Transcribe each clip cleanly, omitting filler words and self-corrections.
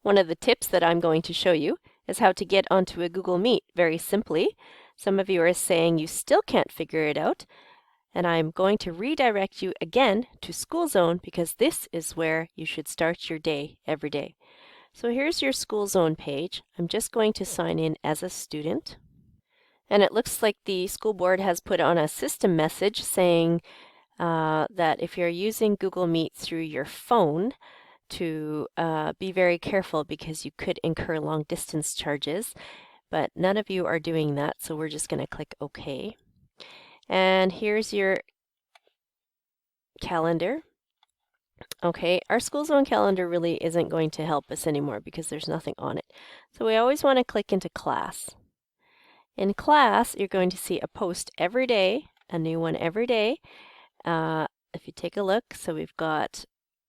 One of the tips that I'm going to show you is how to get onto a Google Meet very simply. Some of you are saying you still can't figure it out, and I'm going to redirect you again to SchoolZone because this is where you should start your day every day. So here's your SchoolZone page. I'm just going to sign in as a student. And it looks like the school board has put on a system message saying that if you're using Google Meet through your phone, to be very careful because you could incur long distance charges, but none of you are doing that, so we're just going to click OK. And here's your calendar. Okay, our SchoolZone calendar really isn't going to help us anymore because there's nothing on it. So we always want to click into class. In class, you're going to see a post every day, a new one every day. If you take a look, so we've got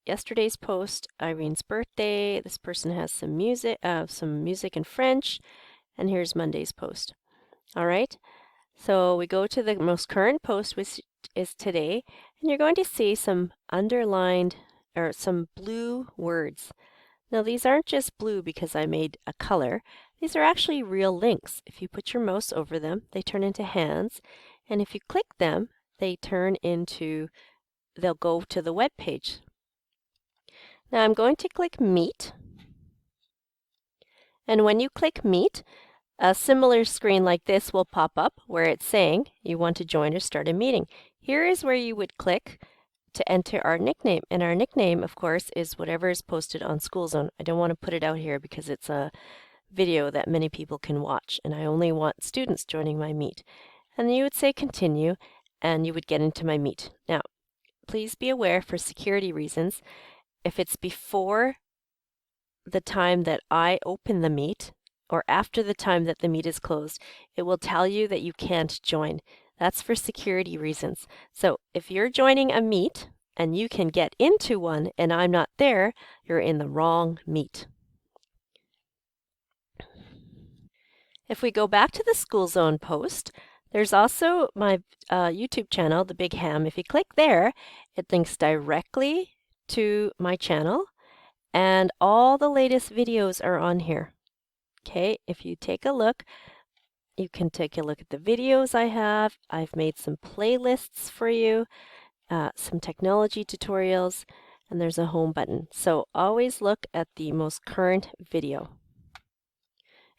yesterday's post, Irene's birthday. This person has some music in French, and here's Monday's post. All right, so we go to the most current post, which is today, and you're going to see some underlined or some blue words. Now these aren't just blue because I made a color. These are actually real links. If you put your mouse over them, they turn into hands, and if you click them, they'll go to the web page. Now I'm going to click Meet, and when you click Meet, a similar screen like this will pop up where it's saying you want to join or start a meeting. Here is where you would click to enter our nickname, and our nickname, of course, is whatever is posted on SchoolZone. I don't want to put it out here because it's a video that many people can watch, and I only want students joining my Meet. And you would say Continue, and you would get into my Meet. Now, please be aware, for security reasons, if it's before the time that I open the Meet or after the time that the Meet is closed, it will tell you that you can't join. That's for security reasons. So if you're joining a Meet and you can get into one and I'm not there, you're in the wrong Meet. If we go back to the SchoolZone post, there's also my YouTube channel, The Big Ham. If you click there, it links directly to my channel, and all the latest videos are on here. Okay, if you take a look, you can take a look at the videos I have. I've made some playlists for you, some technology tutorials, and there's a home button. So always look at the most current video.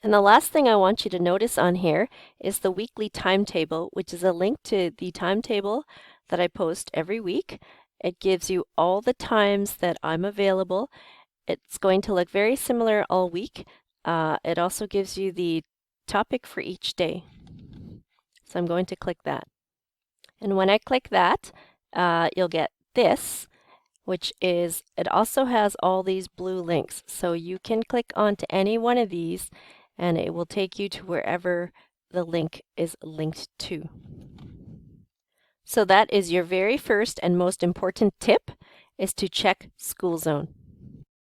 And the last thing I want you to notice on here is the weekly timetable, which is a link to the timetable that I post every week. It gives you all the times that I'm available. It's going to look very similar all week. It also gives you the topic for each day. So I'm going to click that. And when I click that, you'll get this, which is, it also has all these blue links. So you can click onto any one of these and it will take you to wherever the link is linked to. So that is your very first and most important tip, is to check SchoolZone.